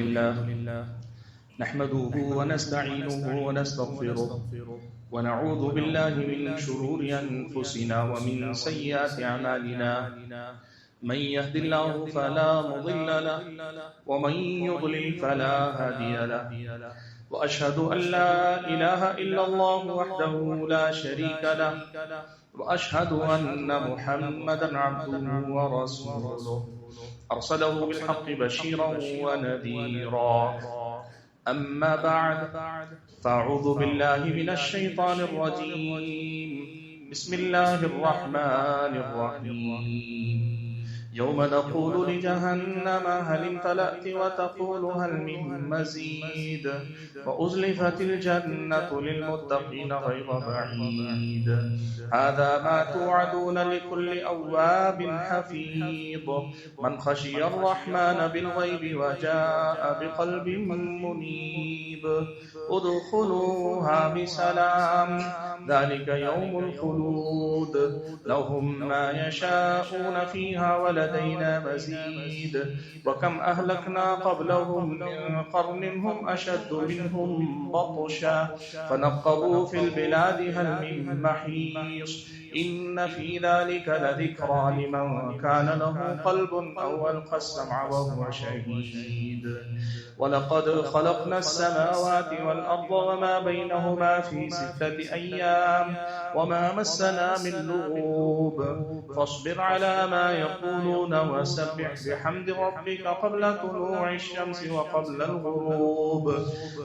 لله نحمده ونستعينه ونستغفره ونعوذ بالله من شرور أنفسنا ومن سيئات أعمالنا من يهد الله فلا مضل له ومن يضلل فلا هادي له وأشهد أن لا إله إلا الله وحده لا شريك له وأشهد أن محمدا عبده ورسوله أرسله بالحق بشيرا ونذيرا أما بعد فأعوذ بالله من الشيطان الرجيم بسم الله الرحمن الرحيم يوم نقول لجهنم هل امتلأت وتقول هل من مزيد وأزلفت الجنة للمتقين غير بعيد هذا ما توعدون لكل أواب حفيظ من خشي الرحمن بالغيب وجاء بقلب منيب ادخلوها بسلام ذلك يوم الخلود لهم ما يشاءون فيها ولدينا مزيد وكم أهلكنا قبلهم من قرن هم أشد منهم بطشا فنقبوا في البلاد هل من محيص إن في ذلك لذكرى لمن كان له قلب أو ألقى السمع وهو شهيد ولقد خلقنا السماوات والأرض وما بينهما في 6 أيام وما مسنا من لغوب فاصبر على ما يقولون وسبح بحمد ربك قبل طلوع الشمس وقبل الغروب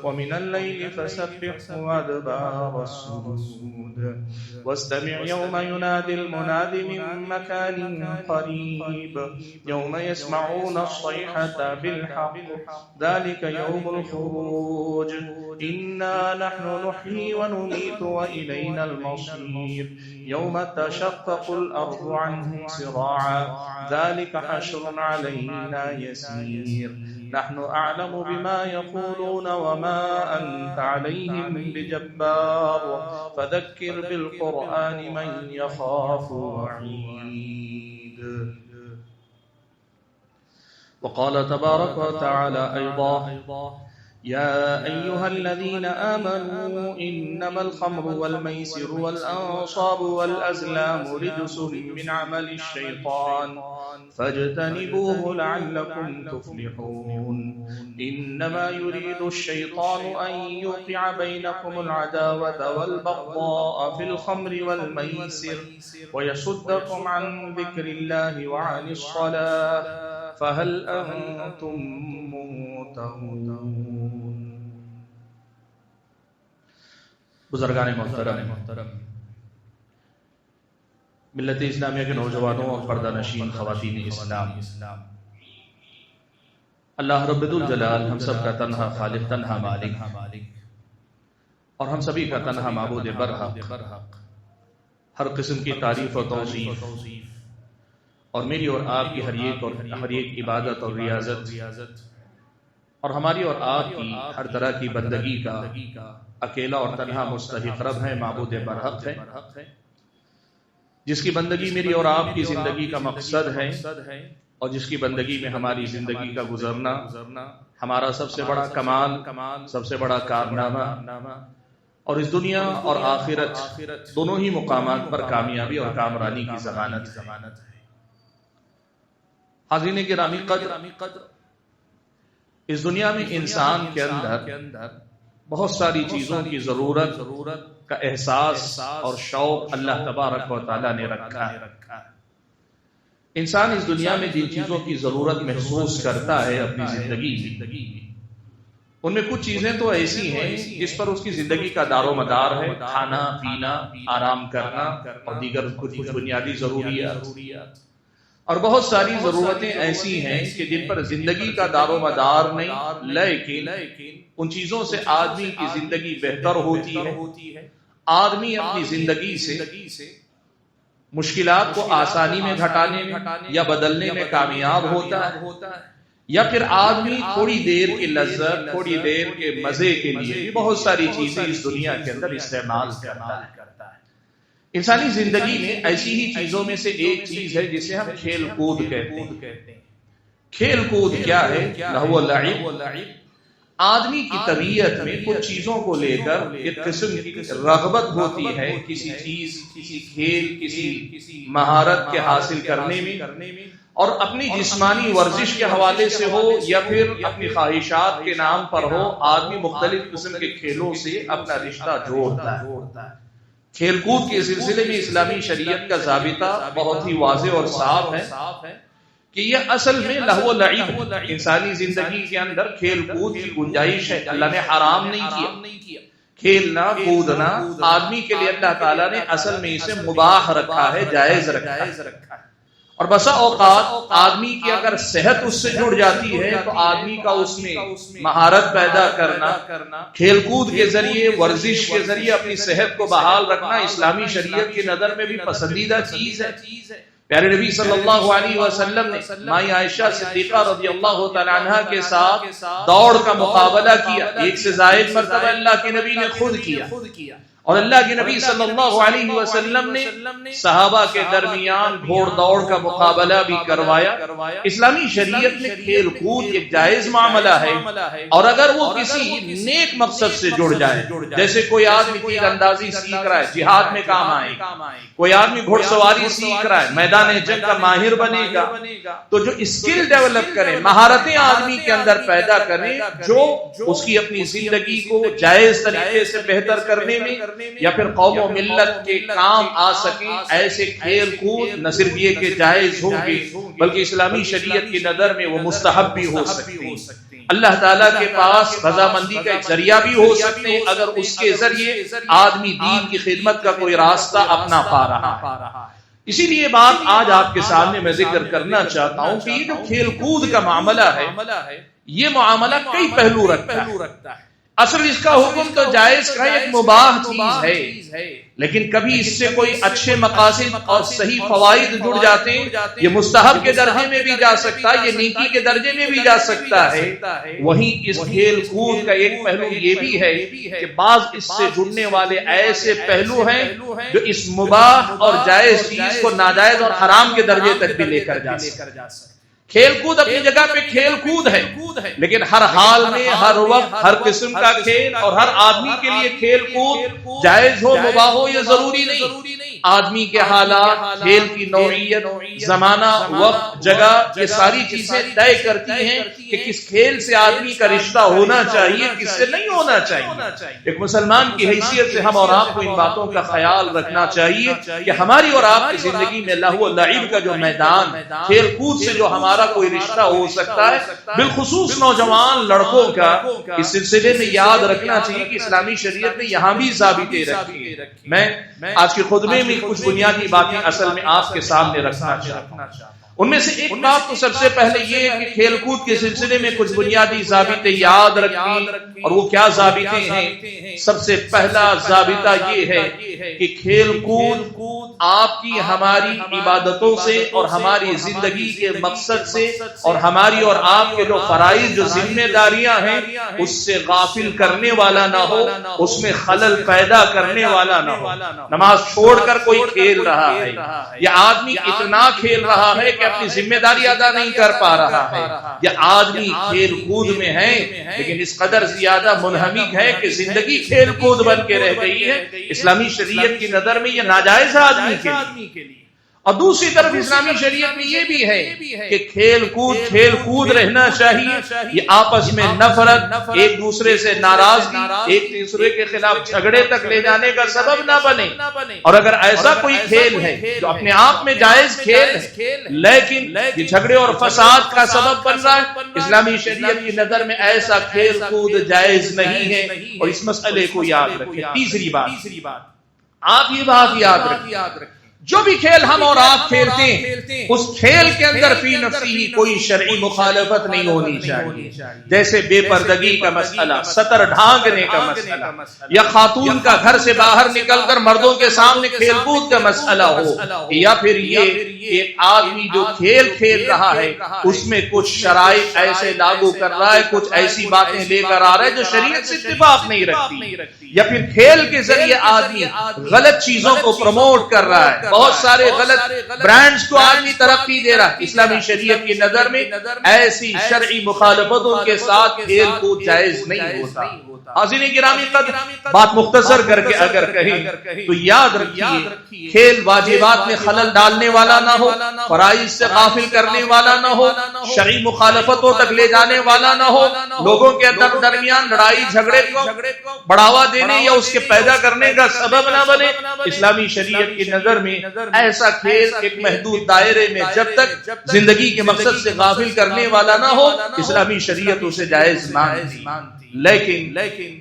ومن الليل فسبحه وأدبار السجود واستمع يوم ينادي المناد من مكان قريب يوم يسمعون الصيحة بالحق ذلك يوم الخروج إنا نحن نحيي ونميت وإلينا المصير يوم تشقق الأرض عنهم سراعا ذلك حشر علينا يسير نحن أعلم بما يقولون وما أنت عليهم بجبار فذكر بالقرآن من يخاف وعيد وقال تبارك وتعالى أيضا يا أيها الذين آمنوا إنما الخمر والميسر والأنصاب والأزلام رجس من عمل الشيطان فاجتنبوه لعلكم تفلحون إنما يريد الشيطان أن يوقع بينكم العداوة والبغضاء في الخمر والميسر ويصدكم عن ذكر الله وعن الصلاة فهل أنتم منتهون بزرگان محترم ملت اسلامیہ کے نوجوانوں اور پردہ نشین خواتین اسلام اللہ رب الجلال ہم سب کا تنہا خالق تنہا مالک اور ہم سبھی کا تنہا معبود برحق ہر قسم کی تعریف و توصیف اور میری اور آپ کی ہر ایک عبادت اور ریاضت اور ہماری اور آپ کی ہر طرح کی بندگی کا اکیلا اور تنہا مستحق رب ہے معبود برحق ہے جس کی بندگی میری اور آپ کی زندگی کا مقصد ہے اور جس کی بندگی میں ہماری زندگی کا گزرنا ہمارا سب سے بڑا کمال سب سے بڑا کارنامہ اور اس دنیا اور آخرت دونوں ہی مقامات پر کامیابی اور کامرانی کی ضمانت ہے حاضرین گرامی قدر اس دنیا میں انسان کے اندر بہت ساری چیزوں کی ضرورت کا احساس اور شوق اللہ تبارک و تعالیٰ نے رکھا ہے انسان اس دنیا میں جن چیزوں کی ضرورت محسوس کرتا ہے اپنی زندگی میں ان میں کچھ چیزیں تو ایسی ہیں جس پر اس کی زندگی کا دار و مدار ہے کھانا پینا آرام کرنا اور دیگر کچھ بنیادی ضروریات اور بہت ساری ضرورتیں ایسی ہیں کہ جن پر زندگی کا دار و مدار نہیں لیکن ان چیزوں سے آدمی کی زندگی بہتر ہوتی ہے آدمی اپنی زندگی سے مشکلات کو آسانی میں گھٹانے یا بدلنے میں کامیاب ہوتا ہے یا پھر آدمی تھوڑی دیر کی لذت تھوڑی دیر کے مزے کے لیے بہت ساری چیزیں اس دنیا کے اندر استعمال کرتا ہے انسانی زندگی میں ایسی ہی چیزوں میں سے ایک چیز ہے جسے ہم کھیل کود کہتے ہیں کھیل کود کیا ہے؟ لہو اللعب، آدمی کی طبیعت میں کچھ چیزوں کو لے کر ایک قسم کی رغبت ہوتی ہے، کسی چیز، کسی کھیل، کسی مہارت کے حاصل کرنے میں، اور اپنی جسمانی ورزش کے حوالے سے ہو یا پھر اپنی خواہشات کے نام پر ہو، آدمی مختلف قسم کے کھیلوں سے اپنا رشتہ جوڑتا ہے۔ کھیل کود کے سلسلے میں اسلامی شریعت کا ضابطہ بہت ہی واضح اور صاف ہے کہ یہ اصل میں لہو و لعب، انسانی زندگی کے اندر کھیل کود کی گنجائش ہے۔ اللہ نے حرام نہیں کیا، کھیلنا کودنا آدمی کے لیے اللہ تعالیٰ نے اصل میں اسے مباح رکھا ہے، جائز رکھا ہے۔ اور بسا اوقات آدمی کی اگر صحت اس سے جڑ جاتی ہے تو آدمی کا اس میں مہارت پیدا کرنا، کھیل کود کے ذریعے، ورزش کے ذریعے اپنی صحت کو بحال رکھنا اسلامی شریعت کی نظر میں بھی پسندیدہ چیز ہے۔ پیارے نبی صلی اللہ علیہ وسلم نے مائی عائشہ صدیقہ رضی اللہ تعالی عنہا کے ساتھ دوڑ کا مقابلہ کیا، ایک سے زائد مرتبہ اللہ کے نبی نے خود کیا، اور اللہ کے نبی صلی اللہ علیہ وسلم نے صحابہ کے درمیان گھوڑ دوڑ کا مقابلہ بھی کروایا۔ اسلامی شریعت میں کھیل کود ایک جائز معاملہ ہے، اور اگر وہ کسی نیک مقصد سے جڑ جائے، جیسے کوئی آدمی تیر اندازی سیکھ رہا ہے، جہاد میں کام آئے، کوئی آدمی گھوڑ سواری سیکھ رہا ہے، میدان جنگ کا ماہر بنے گا، تو جو اسکل ڈیولپ کرے، مہارتیں آدمی کے اندر پیدا کرے جو اس کی اپنی زندگی کو جائز طریقے سے بہتر کرنے میں یا پھر قوم و ملت کے کام آ سکیں، ایسے کھیل کود نہ صرف یہ کہ جائز ہوں گے بلکہ اسلامی شریعت کی نظر میں وہ مستحب بھی ہو سکتے ہیں، اللہ تعالیٰ کے پاس رضامندی کا ایک ذریعہ بھی ہو سکتے ہیں اگر اس کے ذریعے آدمی دین کی خدمت کا کوئی راستہ اپنا پا رہا ہے۔ اسی لیے بات آج آپ کے سامنے میں ذکر کرنا چاہتا ہوں کہ یہ جو کھیل کود کا معاملہ ہے، یہ معاملہ کئی پہلو رکھتا ہے۔ اصل اس کا حکم تو جائز کا ایک مباح چیز ہے، لیکن کبھی اس سے کوئی اچھے مقاصد اور صحیح فوائد جڑ جاتے ہیں، یہ مستحب کے درجے میں بھی جا سکتا ہے، یہ نیکی کے درجے میں بھی جا سکتا ہے۔ وہیں اس کھیل کود کا ایک پہلو یہ بھی ہے کہ بعض اس سے جڑنے والے ایسے پہلو ہیں جو اس مباح اور جائز چیز کو ناجائز اور حرام کے درجے تک بھی لے کر جا سکتے ہیں۔ کھیل کود اپنی جگہ پہ کھیل کود ہے، لیکن ہر حال میں، ہر وقت، ہر قسم کا کھیل اور ہر آدمی کے لیے کھیل کود جائز ہو، مباح ہو، یہ ضروری نہیں۔ آدمی کے حالات، کھیل کی نوعیت، زمانہ، وقت، جگہ، یہ ساری چیزیں طے کرتی ہیں کہ کس کھیل سے آدمی کا رشتہ ہونا چاہیے، کس سے نہیں ہونا چاہیے۔ ایک مسلمان کی حیثیت سے ہم اور آپ کو ان باتوں کا خیال رکھنا چاہیے کہ ہماری اور آپ کی زندگی میں لہو و لعب کا جو میدان، کھیل کود سے جو ہمارا کوئی رشتہ ہو سکتا ہے، بالخصوص نوجوان لڑکوں کا اس سلسلے میں یاد رکھنا چاہیے کہ اسلامی شریعت نے یہاں بھی ضابطے رکھے۔ میں آج کے خطبے میں کچھ بنیادی باتیں اصل میں آپ کے سامنے رکھنا چاہتا ہوں۔ ان میں سے ایک بات تو سب سے پہلے یہ ہے کہ کھیل کود کے سلسلے میں کچھ بنیادی ضابطے یاد رکھیں، اور وہ کیا ضابطے ہیں؟ سب سے پہلا ضابطہ یہ ہے کہ کھیل کود آپ کی ہماری عبادتوں سے اور ہماری زندگی کے مقصد سے اور ہماری اور آپ کے جو فرائض، جو ذمہ داریاں ہیں، اس سے غافل کرنے والا نہ ہو، اس میں خلل پیدا کرنے والا نہ ہو۔ نماز چھوڑ کر کوئی کھیل رہا ہے، یا آدمی اتنا کھیل رہا ہے کہ اپنی ذمہ داری ادا نہیں کر پا رہا ہے، یا آدمی کھیل کود میں ہے لیکن اس قدر زیادہ منہمک ہے کہ زندگی کھیل کود بن کے رہ گئی ہے، اسلامی شریعت کی نظر میں یہ ناجائز ہے آدمی کے لیے۔ اور دوسری طرف اسلامی شریعت میں یہ بھی ہے کہ کھیل کود رہنا چاہیے، یہ آپس میں نفرت، ایک دوسرے سے ناراضگی، ایک دوسرے کے خلاف جھگڑے تک لے جانے کا سبب نہ بنے۔ اور اگر ایسا کوئی کھیل ہے جو اپنے آپ میں جائز کھیل ہے لیکن یہ جھگڑے اور فساد کا سبب بن رہا ہے، اسلامی شریعت کی نظر میں ایسا کھیل کود جائز نہیں ہے، اور اس مسئلے کو یاد رکھیں۔ تیسری بات، آپ یہ بات یاد رکھیں، جو بھی کھیل ہم اور آپ کھیلتے ہیں اس کھیل کے اندر فی نفسی کوئی شرعی مخالفت نہیں ہونی چاہیے، جیسے بے پردگی کا مسئلہ، سطر ڈھانکنے کا مسئلہ، یا خاتون کا گھر سے باہر نکل کر مردوں کے سامنے کھیل کود کا مسئلہ ہو، یا پھر یہ ایک آدمی جو کھیل کھیل رہا ہے اس میں کچھ شرائط ایسے لاگو کر رہا ہے، کچھ ایسی باتیں لے کر آ رہا ہے جو شریعت سے اتفاق نہیں رکھتی، یا پھر کھیل کے ذریعے آدمی غلط چیزوں کو پروموٹ کر رہا ہے، بہت سارے غلط برانڈز کو آدمی ترقی دے رہا ہے۔ اسلامی شریعت کی نظر میں ایسی شرعی مخالفتوں کے ساتھ کھیل کود جائز نہیں ہوتا۔ حاضرین گرامی قدر، بات مختصر کر کے اگر کہیں تو یاد رکھیے کھیل واجبات میں خلل ڈالنے والا نہ ہو، فرائض سے غافل کرنے والا نہ ہو، شرعی مخالفتوں تک لے جانے والا نہ ہو، لوگوں کے درمیان لڑائی جھگڑے کو بڑھاوا دینے یا اس کے پیدا کرنے کا سبب نہ بنے۔ اسلامی شریعت کی نظر میں ایسا کھیل ایک محدود دائرے میں جب تک زندگی کے مقصد سے غافل کرنے والا نہ ہو، اسلامی شریعت اسے جائز مانتی۔ لیکن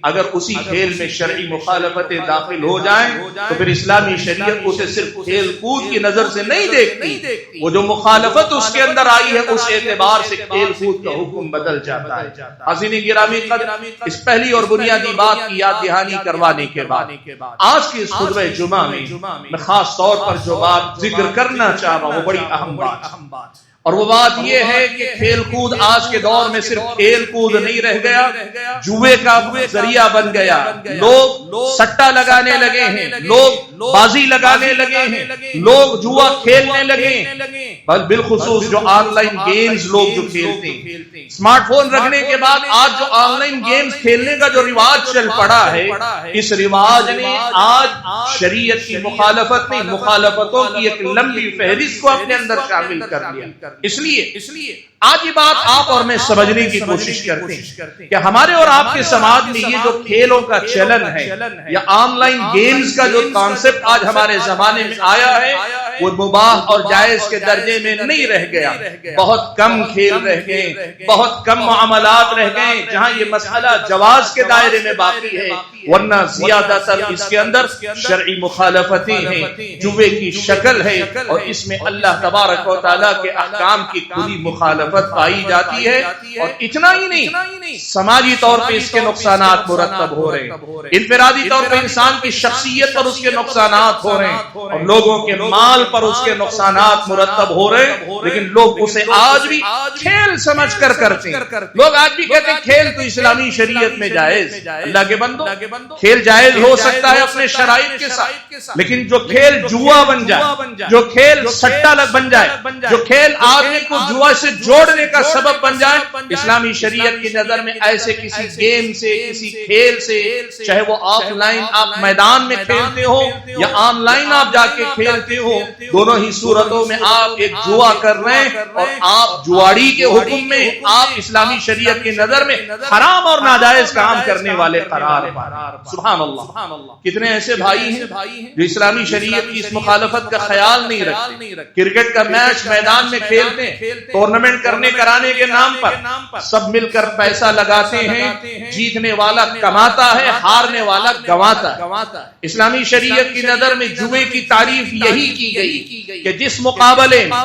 اگر اسی کھیل میں شرعی مخالفتیں داخل ہو جائیں تو پھر اسلامی شریعت اسے صرف کھیل کود کی نظر سے نہیں دیکھتی، وہ جو مخالفت اس کے اندر آئی ہے اس اعتبار سے کھیل کود کا حکم بدل جاتا ہے۔ حاضرین گرامی قدر، اس پہلی اور بنیادی بات کی یاد دہانی کروانے کے بعد آج کے اس خطبہ جمعہ میں خاص طور پر جو بات ذکر کرنا چاہ رہا ہوں وہ بڑی اہم بات، اور وہ بات یہ ہے کہ کھیل کود آج کے دور میں صرف کھیل کود نہیں رہ گیا، جوئے کا ذریعہ بن گیا۔ لوگ سٹا لگانے لگے ہیں، لوگ بازی لگانے لگے ہیں، لوگ جوا کھیلنے لگے ہیں، بالخصوص جو آن لائن گیمز لوگ جو کھیلتے ہیں، اسمارٹ فون رکھنے کے بعد آج جو آن لائن گیمز کھیلنے کا جو رواج چل پڑا ہے، اس رواج نے آج شریعت کی مخالفت نہیں، مخالفتوں کی ایک لمبی فہرست کو اپنے اندر شامل کر لیا۔ اس لیے آج یہ بات آپ اور میں سمجھنے کی کوشش کرتے ہیں کہ ہمارے اور آپ کے سماج میں یہ جو کھیلوں کا چلن ہے یا آن لائن گیمز کا جو کانسیپٹ آج ہمارے زمانے میں آیا ہے وہ مباح اور جائز کے درجے میں نہیں رہ گیا۔ بہت کم کھیل رہ گئے، بہت کم معاملات رہ گئے جہاں یہ مسئلہ جواز کے دائرے میں باقی ہے، ورنہ زیادہ تر اس کے اندر شرعی مخالفتیں ہیں، جوے کی شکل ہے، اور اس میں اللہ تبارک و تعالیٰ کے احکام کی کھلی مخالفت پائی جاتی ہے۔ اور اتنا ہی نہیں، سماجی طور پہ اس کے نقصانات مرتب ہو رہے ہیں، انفرادی طور پہ انسان کی شخصیت پر اس کے نقصانات ہو رہے ہیں، اور لوگوں کے مال پر اس کے نقصانات مرتب ہو رہے ہیں، لیکن لوگ اسے آج بھی کھیل سمجھ کر کرتے ہیں۔ لوگ آج بھی کہتے ہیں کھیل تو اسلامی شریعت میں جائز۔ اللہ کے بندو، کھیل جائز ہو سکتا ہے اپنے شرائط کے ساتھ، لیکن جو کھیل جوا بن جائے، جو کھیل سٹا بن جائے، جو کھیل آدمی کو جوا سے جوڑنے کا سبب بن جائے، اسلامی شریعت کی نظر میں ایسے کسی گیم سے، کسی کھیل سے، چاہے وہ آف لائن آپ میدان میں کھیلتے ہو یا آن لائن آپ جا کے کھیلتے ہو، دونوں ہی صورتوں میں آپ ایک جوا کر رہے ہیں، اور آپ جواڑی کے حکم میں، آپ اسلامی شریعت کی نظر میں حرام اور ناجائز کام کرنے والے قرار پائے۔ سبحان اللہ، کتنے ایسے بھائی ہیں جو اسلامی شریعت کی اس مخالفت کا خیال نہیں رکھتے۔ کرکٹ کا میچ میدان میں کھیلتے ہیں، ٹورنامنٹ کرنے کرانے کے نام پر سب مل کر پیسہ لگاتے ہیں، جیتنے والا کماتا ہے، ہارنے والا گنواتا ہے۔ اسلامی شریعت کی نظر میں جوے کی تعریف یہی کی گئی کہ جس مقابلے میں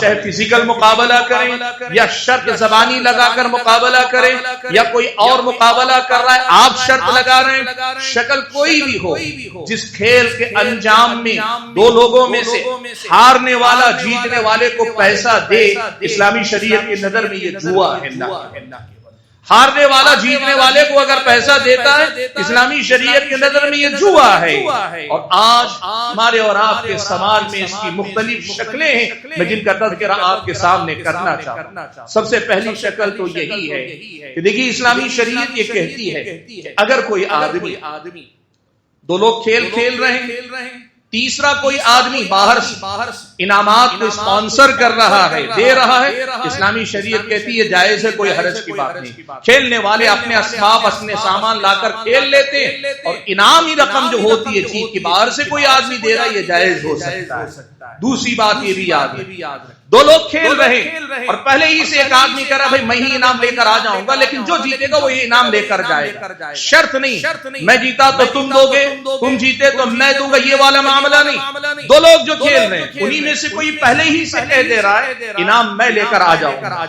چاہے فزیکل مقابلہ کریں یا شرط زبانی لگا کر مقابلہ کریں یا کوئی اور مقابلہ کر رہا ہے، آپ شرط لگا رہے ہیں، شکل کوئی بھی ہو، جس کھیل کے انجام میں دو لوگوں میں سے ہارنے والا جیتنے والے کو پیسہ دے، اسلامی شریعت کی نظر میں یہ جوا ہے۔ ہارنے والا جیتنے والے کو اگر پیسہ دیتا ہے، اسلامی شریعت کی نظر میں یہ جوا ہے۔ اور آج ہمارے اور آپ کے سماج میں اس کی مختلف شکلیں ہیں، میں جن کا تذکرہ آپ کے سامنے کرنا چاہتا ہوں۔ سب سے پہلی شکل تو یہی ہے کہ دیکھیے اسلامی شریعت یہ کہتی ہے اگر کوئی آدمی، دو لوگ کھیل رہے ہیں، تیسرا کوئی آدمی باہر انعامات کو اسپانسر کر رہا ہے، دے رہا ہے، اسلامی شریعت کہتی ہے جائز ہے، کوئی حرج کی بات نہیں۔ کھیلنے والے اپنے اسباب، اپنے سامان لا کر کھیل لیتے ہیں، اور انعامی رقم جو ہوتی ہے جیت کی باہر سے کوئی آدمی دے رہا ہے، یہ جائز ہو سکتا ہے۔ دوسری بات یہ بھی یاد رکھیں، دو لوگ کھیل رہے اور پہلے ہی سے ایک آدمی کہہ رہا بھائی میں ہی انعام لے کر آ جاؤں گا، لیکن جو جیتے گا وہ یہ انعام لے کر جائے گا۔ شرط نہیں میں جیتا تو تم دو گے، تم جیتے تو میں دوں گا، یہ والا معاملہ نہیں۔ دو لوگ جو کھیل رہے ہیں انہی میں سے کوئی پہلے ہی سے کہہ دے رہا ہے انعام میں لے کر آ جاؤں گا،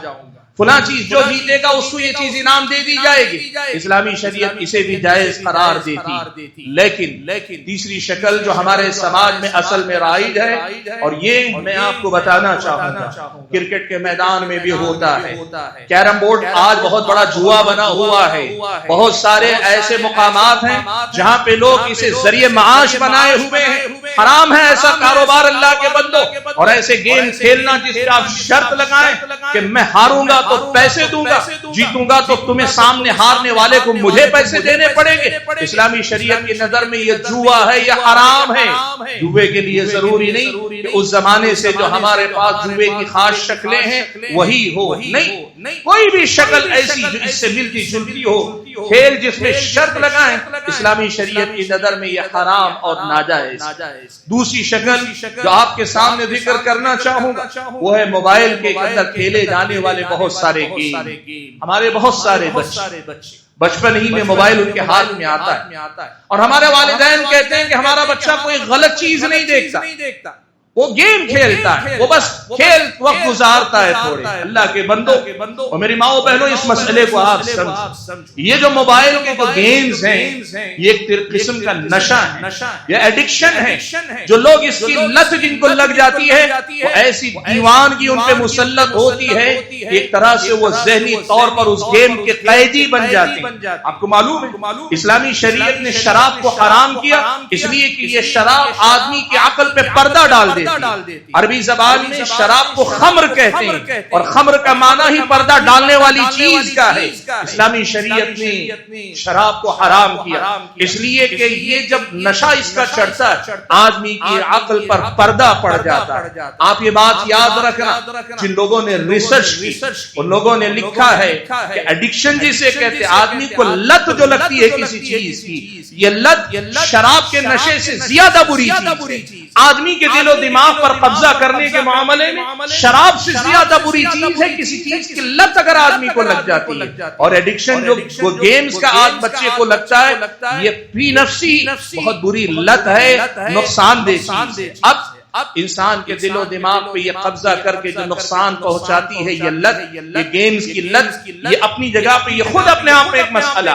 فلاں چیز جو جیتے گا اس کو یہ چیز انعام دے دی جائے گی. اسلامی شریعت اسے بھی جائز قرار دیتی. لیکن تیسری شکل جو ہمارے سماج میں اصل میں رائج ہے، اور یہ میں آپ کو بتانا چاہوں گا، کرکٹ کے میدان میں بھی ہوتا ہے. کیرم بورڈ آج بہت بڑا جوا بنا ہوا ہے. بہت سارے ایسے مقامات ہیں جہاں پہ لوگ اسے ذریعے معاش بنائے ہوئے ہیں. حرام ہے ایسا کاروبار اللہ کے بندو، اور ایسے گیم کھیلنا جس پہ آپ شرط لگائیں کہ میں ہاروں گا تو پیسے دوں گا، جیتوں گا تو تمہیں سامنے ہارنے والے کو مجھے پیسے دینے پڑیں گے. اسلامی شریعت کی نظر میں یہ جوا ہے، یہ حرام ہے. جوے کے لیے ضروری نہیں کہ اس زمانے سے جو ہمارے پاس جوے کی خاص شکلیں ہیں وہی ہو. نہیں، کوئی بھی شکل ایسی جو اس سے ملتی جلتی ہو، کھیل جس میں شرط لگائیں، اسلامی شریعت کی نظر میں یہ حرام اور ناجائز. دوسری شکل جو آپ کے سامنے ذکر کرنا چاہوں گا وہ ہے موبائل کے اندر کھیلے جانے والے بہت سارے گیم. ہمارے بہت سارے بچے بچپن ہی میں موبائل ان کے ہاتھ میں آتا ہے، اور ہمارے والدین کہتے ہیں کہ ہمارا بچہ کوئی غلط چیز نہیں دیکھتا، وہ گیم کھیلتا ہے، وہ بس کھیل وقت گزارتا ہے. تھوڑے اللہ کے بندو اور میری ماں بہنوں، اس مسئلے کو آپ سمجھیں. یہ جو موبائل کے جو گیمز ہیں یہ ایک قسم کا نشہ ہے، یہ ایڈکشن ہے. جو لوگ اس کی لت جن کو لگ جاتی ہے وہ ایسی دیوانگی ان پہ مسلط ہوتی ہے، ایک طرح سے وہ ذہنی طور پر اس گیم کے قیدی بن جاتے ہیں. آپ کو معلوم ہے اسلامی شریعت نے شراب کو حرام کیا اس لیے کہ یہ شراب آدمی کی عقل پہ پردہ ڈال دیتی. عربی زبان میں شراب کو خمر کہتے ہیں، اور خمر کا معنی ہی پردہ ڈالنے والی چیز کا ہے. اسلامی شریعت نے شراب کو حرام کیا اس لیے کہ یہ جب نشہ اس کا چڑھتا ہے آدمی کی عقل پر پردہ پڑ جاتا ہے. آپ یہ بات یاد رکھنا، جن لوگوں نے ریسرچ کی ان لوگوں نے لکھا ہے کہ ایڈکشن جسے کہتے ہیں، آدمی کو لت جو لگتی ہے کسی چیز کی، یہ لت شراب کے نشے سے زیادہ بری چیز ہے. آدمی کے دل و دماغ پر قبضہ کرنے کے معاملے میں شراب سے زیادہ بری چیز ہے کسی چیز کی لت اگر آدمی کو لگ جاتی ہے. اور ایڈکشن جو گیمز کا آج بچے کو لگتا ہے یہ فی نفسی بہت بری لت ہے، نقصان دہ چیز ہے. اب انسان کے دل و دماغ پہ یہ قبضہ کر کے جو نقصان پہنچاتی ہے یہ لت، یہ گیمز کی لت، یہ اپنی جگہ پہ یہ خود اپنے آپ میں ایک مسئلہ.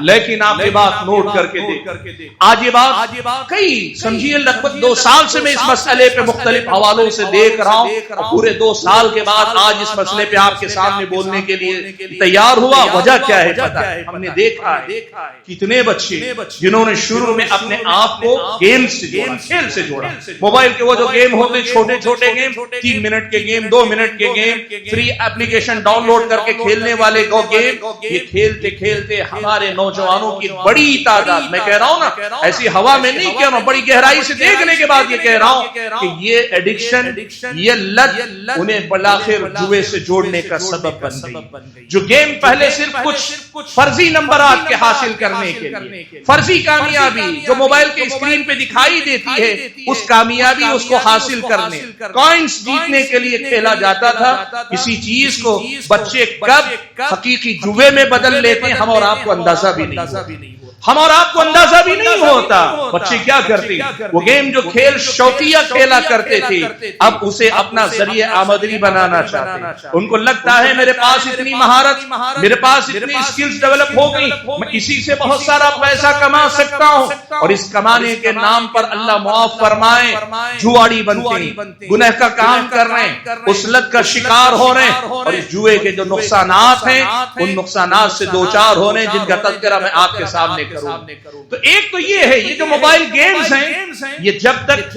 لیکن آپ یہ بات نوٹ کر کے دیکھ، آج یہ بات کئی سمجھیے لگ بھگ 2 سال سے میں اس مسئلے پہ مختلف حوالوں سے دیکھ رہا ہوں، اور پورے 2 سال کے بعد آج اس مسئلے پہ آپ کے سامنے بولنے کے لیے تیار ہوا. وجہ کیا ہے پتہ ہے؟ ہم نے دیکھا ہے کتنے بچے جنہوں نے شروع میں اپنے آپ کو گیم سے جوڑا، کھیل سے جوڑا. موبائل کے وہ جو گیم ہوتے چھوٹے چھوٹے گیم، 3 منٹ کے گیم، 2 منٹ کے game, free application download کر کے کھیلنے والے گیم، یہ کھیلتے کھیلتے ہمارے نوجوانوں کی بڑی تعداد، میں کہہ رہا ہوں نا ایسی ہوا میں نہیں کہہ رہا ہوں، بڑی گہرائی سے دیکھنے کے بعد یہ کہہ رہا ہوں کہ یہ ایڈکشن، یہ لت انہیں بالآخر جوے سے جوڑنے کا سبب بن گئی. جو گیم پہلے صرف کچھ فرضی نمبرات کے حاصل کرنے کے لیے، فرضی کامیابی جو موبائل کے اسکرین پہ دکھائی دیتی ہے، اس کامیابی اس کو حاصل کرنے، کوائنز جیتنے کے لیے کھیلا جاتا تھا. اسی چیز کو بچے کب حقیقی جوے میں بدل لیتے ہیں ہم اور آپ کو اندازہ بھی نہیں، ہم اور آپ کو اندازہ بھی نہیں ہوتا. بچے کیا کرتے ہیں، وہ گیم جو کھیل شوقیہ کھیلا کرتے تھے اب اسے اپنا ذریعہ آمدنی بنانا چاہتے ہیں. ان کو لگتا ہے میرے پاس اتنی مہارت، میرے پاس اتنی اسکلز ڈیولپ ہو گئی، میں اسی سے بہت سارا پیسہ کما سکتا ہوں. اور اس کمانے کے نام پر اللہ معاف فرمائے جواڑی بنتے ہیں، گناہ کا کام کر رہے ہیں، اس لت کا شکار ہو رہے ہیں، اور اس جوئے کے جو نقصانات ہیں ان نقصانات سے دوچار ہو رہے ہیں جن کا تذکرہ میں آپ کے سامنے. تو ایک تو یہ ہے، یہ جو موبائل گیمز ہیں یہ جب تک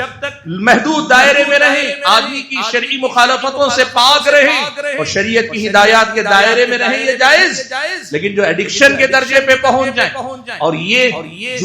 محدود دائرے میں رہیں، آدمی کی شرعی مخالفتوں سے پاک رہیں اور شریعت کی ہدایات کے دائرے میں رہیں، یہ جائز. لیکن جو ایڈکشن کے درجے پہ پہنچ جائیں اور یہ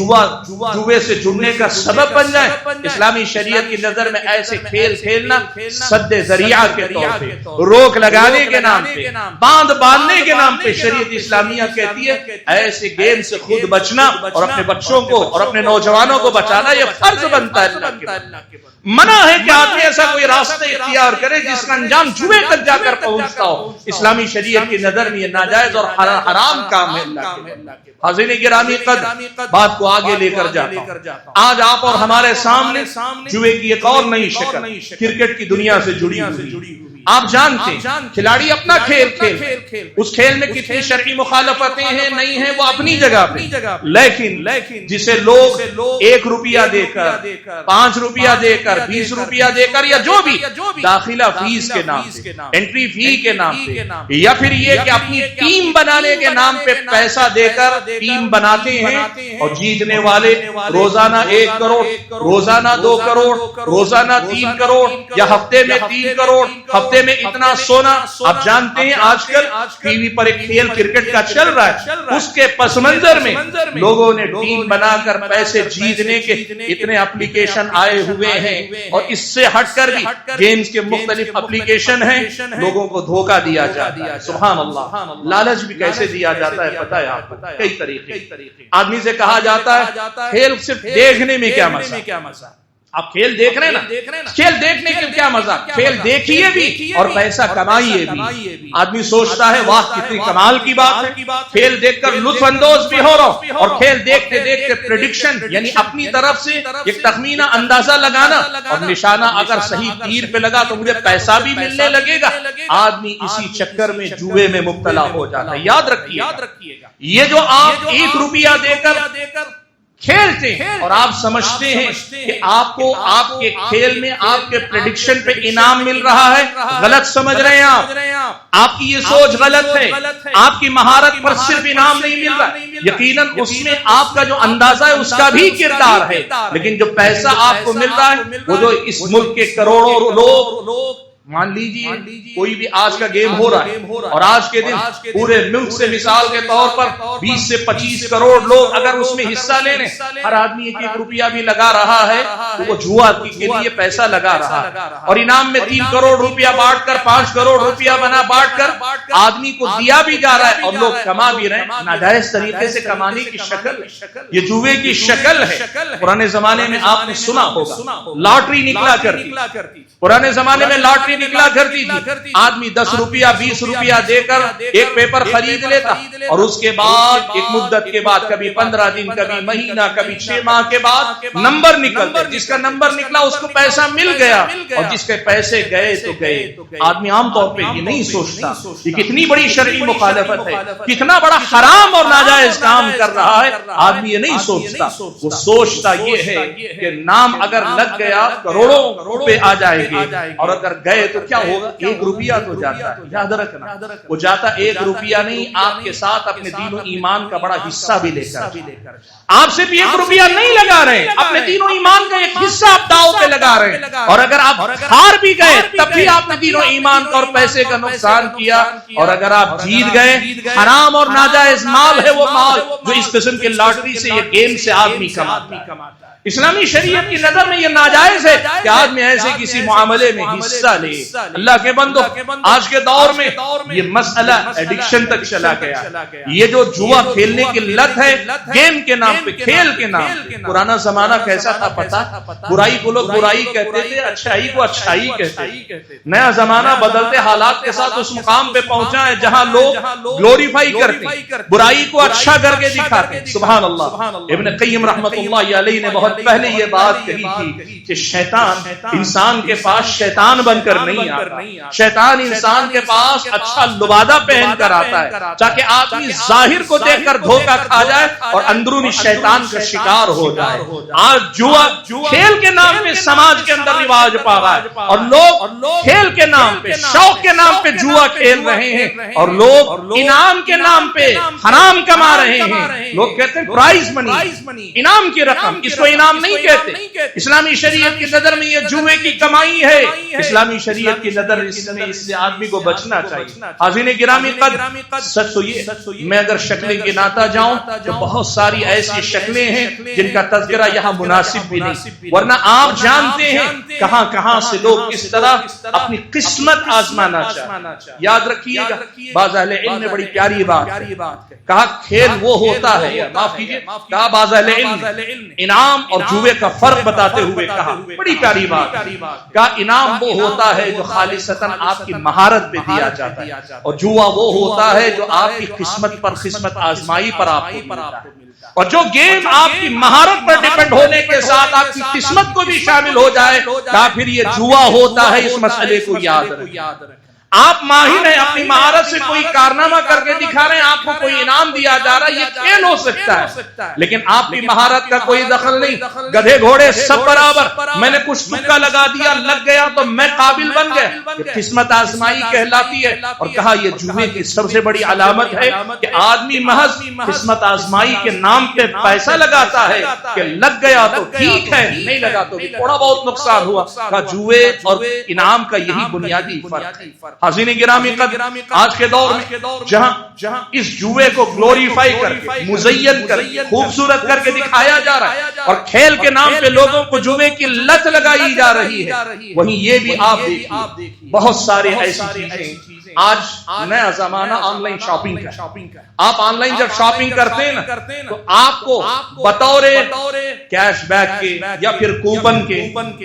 جوے سے جڑنے کا سبب بن جائیں، اسلامی شریعت کی نظر میں ایسے کھیل کھیلنا سد ذریعہ کے طور پہ، روک لگانے کے نام پہ، باندھ باندھنے کے نام پہ شریعت اسلامیہ کہتی ہے ایسے گیم سے خود بچنا اور اپنے بچوں کو اور اپنے نوجوانوں کو بچانا یہ فرض بنتا ہے اللہ کے. منع ہے کہ آدمی ایسا کوئی راستہ اختیار کرے جس کا انجام جوے تک جا کر پہنچتا ہو. اسلامی شریعت کی نظر میں یہ ناجائز اور حرام کام ہے اللہ کے. حاضرین گرامی قدر، بات کو آگے لے کر جاتا ہوں. آج آپ اور ہمارے سامنے جوے کی ایک اور نئی شکل کرکٹ کی دنیا سے جڑی ہوئی. آپ جانتے ہیں کھلاڑی اپنا کھیل کھیل اس کھیل میں کتنی شرعی مخالفتیں ہیں نہیں ہیں وہ اپنی جگہ پہ، لیکن جسے لوگ 1 روپیہ دے کر 5 روپیہ دے کر 20 روپیہ دے کر یا جو بھی داخلہ فیس کے نام پہ، انٹری فی کے نام پہ، یا پھر یہ کہ اپنی ٹیم بنانے کے نام پہ پیسہ دے کر ٹیم بناتے ہیں اور جیتنے والے روزانہ 1 کروڑ، روزانہ 2 کروڑ، روزانہ 3 کروڑ یا ہفتے میں 3 کروڑ، ہفتے میں اتنا سونا. آپ جانتے ہیں آج کل ٹی وی پر ایک کھیل کرکٹ کا چل رہا ہے، اس کے پس منظر میں لوگوں نے ٹیم بنا کر پیسے جیتنے کے اتنے اپلیکیشن آئے ہوئے ہیں، اور اس سے ہٹ کر بھی گیمز کے مختلف اپلیکیشن ہیں، لوگوں کو دھوکہ دیا جاتا ہے. سبحان اللہ، لالچ بھی کیسے دیا جاتا ہے پتہ ہے آپ کو، کئی طریقے. آدمی سے کہا جاتا ہے کھیل صرف دیکھنے میں کیا مزہ، آپ کھیل دیکھ رہے ہیں نا، کھیل دیکھنے کے کیا مزہ، کھیل دیکھیے بھی اور پیسہ کمائیے بھی. آدمی سوچتا ہے واہ کتنی کمال کی بات ہے، کھیل دیکھ کر لطف اندوز بھی ہو رہا ہوں، اور کھیل دیکھتے دیکھتے پریڈکشن یعنی اپنی طرف سے ایک تخمینہ اندازہ لگانا، اور نشانہ اگر صحیح تیر پہ لگا تو مجھے پیسہ بھی ملنے لگے گا. آدمی اسی چکر میں جوئے میں مبتلا ہو جاتا ہے. یاد رکھیے گا یہ جو آپ 1 روپیہ دے کر کھیلتے ہیں اور آپ سمجھتے ہیں کہ آپ کو آپ کے کھیل میں آپ کے پریڈکشن پہ انعام مل رہا ہے، غلط سمجھ رہے ہیں آپ کی یہ سوچ غلط ہے. آپ کی مہارت پر صرف انعام نہیں مل رہا، یقیناً اس میں آپ کا جو اندازہ ہے اس کا بھی کردار ہے، لیکن جو پیسہ آپ کو مل رہا ہے وہ جو اس ملک کے کروڑوں لوگ، مان لیجئے کوئی بھی آج کا گیم ہو رہا ہے اور آج کے دن پورے ملک سے مثال کے طور پر 20 سے 25 کروڑ لوگ اگر اس میں حصہ لے لیں، ہر آدمی 1 روپیہ بھی لگا رہا ہے تو وہ جوا کے لیے پیسہ لگا رہا ہے، اور انعام میں 3 کروڑ روپیہ بانٹ کر 5 کروڑ روپیہ بانٹ کر آدمی کو دیا بھی جا رہا ہے اور لوگ کما بھی رہے ہیں. ناجائز طریقے سے کمانے کی شکل یہ جوئے کی شکل ہے. پرانے زمانے میں آپ نے سنا ہوگا لاٹری نکلا کرتی، پرانے زمانے میں لاٹری نکلا کرتی تھی، آدمی 10 روپیہ 20 روپیہ دے کر ایک پیپر خرید لیتا، اور اس کے بعد ایک مدت کے بعد کبھی 15 دن کبھی مہینہ کبھی 6 ماہ کے بعد نمبر نکلتے، جس کا نمبر نکلا اس کو پیسہ مل گیا، اور جس کے پیسے گئے تو گئے. آدمی عام طور پہ یہ نہیں سوچتا یہ کتنی بڑی شرعی مخالفت ہے، کتنا بڑا حرام اور ناجائز کام کر رہا ہے. آدمی یہ نہیں سوچتا، وہ سوچتا یہ ہے کہ نام اگر لگ گیا کروڑوں روپے آ جائے گے، اور اگر گئے تو کیا ہوگا، 1 روپیہ تو جاتا ہے. یاد رکھنا وہ جاتا 1 روپیہ نہیں، آپ کے ساتھ اپنے دین و ایمان کا بڑا حصہ بھی لے کر. آپ صرف 1 روپیہ نہیں لگا رہے، اپنے دین و ایمان کا ایک حصہ آپ داؤ پہ لگا رہے ہیں، اور اگر آپ ہار بھی گئے تب بھی آپ نے دین و ایمان کا اور پیسے کا نقصان کیا، اور اگر آپ جیت گئے حرام اور ناجائز مال ہے وہ مال جو اس قسم کے لاٹری سے یا گیم سے آدمی کماتا ہے. اسلامی شریعت کی نظر میں یہ ناجائز ہے کہ آدمی ایسے کسی معاملے میں حصہ لے. اللہ کے بندو، آج کے دور میں یہ مسئلہ ایڈکشن تک چلا گیا. یہ جو جوا کھیلنے کی لت ہے گیم کے نام پہ، کھیل کے نام پہ. پرانا زمانہ کیسا تھا پتا؟ برائی کو لوگ برائی کہتے تھے، اچھائی کو اچھائی کہتے. نیا زمانہ بدلتے حالات کے ساتھ اس مقام پہ پہنچا ہے جہاں لوگ گلوریفائی کرتے، برائی کو اچھا کر کے دکھاتے. سبحان اللہ. ابن قیم رحمۃ اللہ علیہ نے بہت پہلے یہ بات کہی تھی کہ شیطان انسان کے پاس شیطان بن کر نہیں آتا، شیطان انسان کے پاس اچھا لبادہ پہن کر آتا ہے تاکہ آدمی ظاہر کو دیکھ کر دھوکہ کھا جائے اور اندرونی شیطان کا شکار ہو جائے. آج جوا کھیل کے نام پہ سماج کے اندر رواج پا رہا ہے، اور لوگ کھیل کے نام پہ، شوق کے نام پہ جوا کھیل رہے ہیں، اور لوگ انعام کے نام پہ حرام کما رہے ہیں. لوگ کہتے ہیں پرائز منی، انعام کی رقم، اس کو انعام نہیں کہتے. اسلامی شریعت کی نظر میں یہ جوئے کی کمائی ہے. اسلامی شریعت کی نظر اس سے آدمی کو بچنا چاہیے. حاضرین گرامی قدر، سچ تو یہ میں اگر شکلیں گناتا جاؤں تو بہت ساری ایسی شکلیں ہیں جن کا تذکرہ یہاں مناسب بھی نہیں، ورنہ آپ جانتے ہیں کہاں کہاں سے لوگ اس طرح اپنی قسمت آزمانا چاہتے. یاد رکھیے گا، بعض اہل علم نے بڑی پیاری بات کہا، کھیل وہ ہوتا ہے، معاف کیجیے، کہا بعض اہل علم انعام اور جوئے کا فرق بتاتے ہوئے کہا، بڑی پیاری بات کہا، انعام وہ ہوتا ہے جو خالصتاً آپ کی مہارت پہ دیا جاتا ہے، اور جوا وہ ہوتا ہے جو آپ کی قسمت پر، قسمت آزمائی پر آپ کو ملتا ہے. اور جو گیم آپ کی مہارت پر ڈیپینڈ ہونے کے ساتھ آپ کی قسمت کو بھی شامل ہو جائے پھر یہ جوا ہوتا ہے، اس مسئلے کو یاد رکھیں۔ آپ ماہر ہیں، اپنی مہارت سے کوئی کارنامہ کر کے دکھا رہے ہیں، آپ کو کوئی انعام دیا جا رہا ہے، یہ کھیل ہو سکتا ہے، لیکن آپ کی مہارت کا کوئی دخل نہیں۔ گدھے گھوڑے سب برابر، میں نے کچھ تکا لگا دیا، لگ گیا تو میں قابل بن گیا، یہ قسمت آزمائی کہلاتی ہے۔ اور کہا یہ جوے کی سب سے بڑی علامت ہے کہ آدمی محض قسمت آزمائی کے نام پہ پیسہ لگاتا ہے کہ لگ گیا تو ٹھیک ہے، نہیں لگا تو تھوڑا بہت نقصان ہوا۔ کہا جوے اور انعام کا یہی بنیادی فرق ہے۔ حاضرین گرامی قدر، آج کے دور میں جہاں اس جوے کو گلوریفائی کر کے، مزین کر کے، خوبصورت کر کے دکھایا جا رہا ہے اور کھیل کے نام پہ لوگوں کو جوے کی لت لگائی جا رہی ہے، وہیں یہ بھی آپ دیکھیے بہت سارے ایسی چیزیں۔ آج نیا زمانہ آن لائن شاپنگ کا، آپ آن لائن جب شاپنگ کرتے ہیں نا تو آپ کو بطور کیش بیک کے یا پھر کوپن کے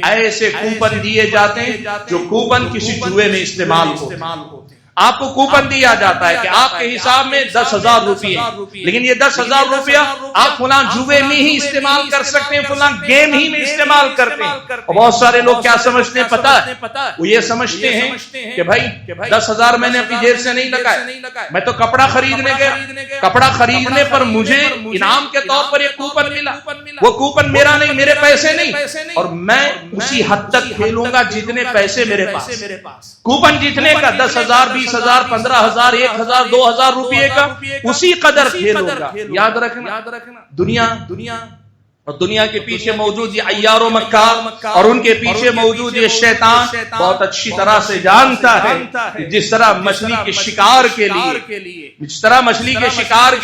ایسے کوپن دیے جاتے ہیں جو کوپن کسی جوے میں استعمال ہوتے ہیں۔ آپ کو کوپن دیا جاتا ہے کہ آپ کے حساب میں 10,000 روپیے، لیکن یہ 10,000 روپیہ آپ فلاں جوے میں ہی استعمال کر سکتے ہیں، فلاں گیم ہی میں استعمال کرتے ہیں۔ اور بہت سارے لوگ کیا سمجھتے ہیں پتہ ہے؟ وہ یہ سمجھتے ہیں کہ بھائی 10,000 میں نے اپنی جیب سے نہیں لگائے، میں تو کپڑا خریدنے گیا، کپڑا خریدنے پر مجھے انعام کے طور پر ایک کوپن ملا، وہ کوپن میرا نہیں، میرے پیسے نہیں، اور میں اسی حد تک کھیلوں گا جتنے پیسے میرے پاس۔ کوپن جیتنے کا 10,000 20,000 15,000 1,000 2,000 روپئے کا اسی قدر کھیل ہوگا۔ یاد رکھنا دنیا کے پیچھے موجود یہ عیار و مکار اور ان کے پیچھے موجود یہ شیطان بہت اچھی طرح سے جانتا ہے جس طرح مچھلی کے شکار کے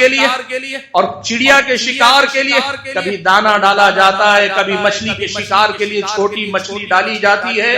لیے اور چڑیا کے شکار کے لیے کبھی دانا ڈالا جاتا ہے، کبھی مچھلی کے شکار کے لیے چھوٹی مچھلی ڈالی جاتی ہے۔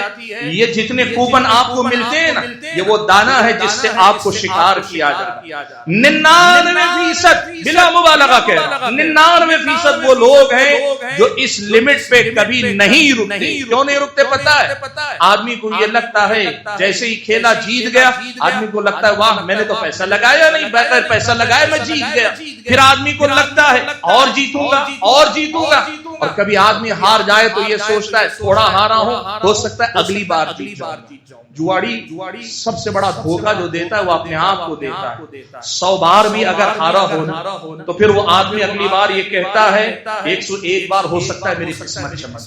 یہ جتنے کوپن آپ کو ملتے ہیں نا، یہ وہ دانا ہے جس سے آپ کو شکار کیا جاتا ہے۔ 99% بلا مبالغہ کہہ رہا ہوں، 99% وہ لوگ ہیں جو اس لمٹ پہ کبھی نہیں رکتے۔ کیوں نہیں رکتے پتہ ہے؟ آدمی کو یہ لگتا ہے جیسے ہی کھیلا جیت گیا، آدمی کو لگتا ہے واہ میں نے تو پیسہ لگایا نہیں، بغیر پیسہ لگائے میں جیت گیا۔ پھر آدمی کو لگتا ہے اور جیتوں گا، اور کبھی آدمی ہار جائے تو یہ سوچتا ہے تھوڑا ہارا ہو سکتا ہے اگلی بار جیت جاؤں۔ جواڑی سب سے بڑا دھوکہ جو دیتا ہے وہ اپنے آپ کو دیتا ہے۔ 100 بار بھی اگر ہارا ہو تو پھر وہ آدمی اگلی بار یہ کہتا ہے 101 بار ہو سکتا ہے میری قسمت چمک۔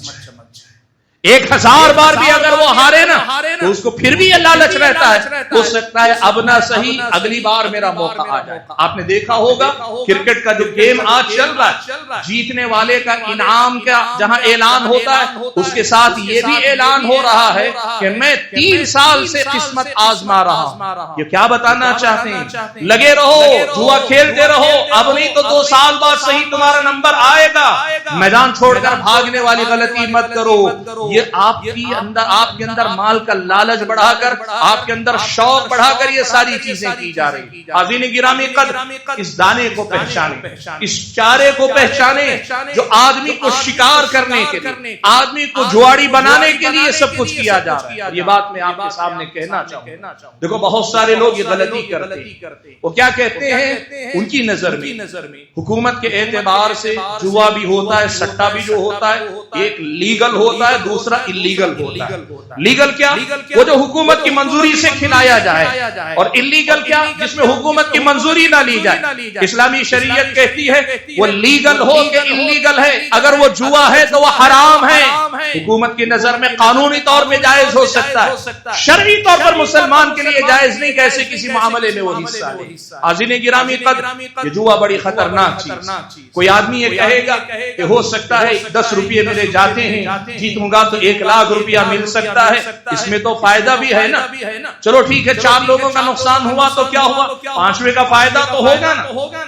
1000 بار بھی اگر وہ ہارے نا تو اس کو پھر بھی یہ لالچ رہتا ہے، ہو سکتا ہے اب نہ صحیح اگلی بار میرا موقع آ جائے۔ آپ نے دیکھا ہوگا کرکٹ کا جو گیم آج چل رہا ہے، جیتنے والے کا انعام کا جہاں اعلان ہوتا ہے اس کے ساتھ یہ بھی اعلان ہو رہا ہے کہ میں 3 سال سے قسمت آزما رہا ہوں۔ یہ کیا بتانا چاہتے ہیں؟ لگے رہو، جوا کھیلتے رہو، اب نہیں تو 2 سال بعد صحیح تمہارا نمبر آئے گا۔ میدان چھوڑ کر بھاگنے والی غلطی مت کرو۔ یہ آپ کے اندر مال کا لالچ بڑھا کر، آپ کے اندر شوق بڑھا کر یہ ساری چیزیں کی جا رہی۔ حاضرین گرامی قدر، اس دانے کو پہچانے، اس چارے کو پہچانے جو آدمی کو شکار کرنے کے لیے، آدمی کو جواڑی بنانے کے لیے سب کچھ کیا جا رہا ہے۔ یہ بات میں آپ کے سامنے کہنا چاہوں۔ دیکھو بہت سارے لوگ یہ غلطی کرتے، وہ کیا کہتے ہیں؟ ان کی نظر میں حکومت کے اعتبار سے جوا بھی ہوتا ہے، سٹا بھی جو ہوتا ہے، ایک لیگل ہوتا ہے، دوسرا اللیگل ہوتا ہے۔ لیگل کیا؟ وہ جو حکومت کی منظوری سے کھلایا جائے، اور اللیگل کیا؟ جس میں حکومت کی منظوری نہ لی جائے۔ اسلامی شریعت کہتی ہے وہ لیگل ہو کہ اللیگل ہے، اگر وہ جوا ہے تو وہ حرام ہے۔ حکومت کی نظر میں قانونی طور پہ جائز ہو سکتا ہے، شرعی طور پر مسلمان کے لیے جائز نہیں، کیسے کسی معاملے میں وہ حصہ لے۔ حاضرین گرامی قدر، یہ جوا بڑی خطرناک چیز۔ کوئی آدمی یہ کہے گا کہ ہو سکتا ہے 10 روپئے میرے جاتے ہیں، جیتوں گا تو 1 لاکھ روپیہ مل سکتا ہے، اس میں تو فائدہ بھی ہے نا۔ چلو ٹھیک ہے، 4 لوگوں کا نقصان ہوا تو کیا ہوا، 5ویں کا فائدہ تو ہوگا نا۔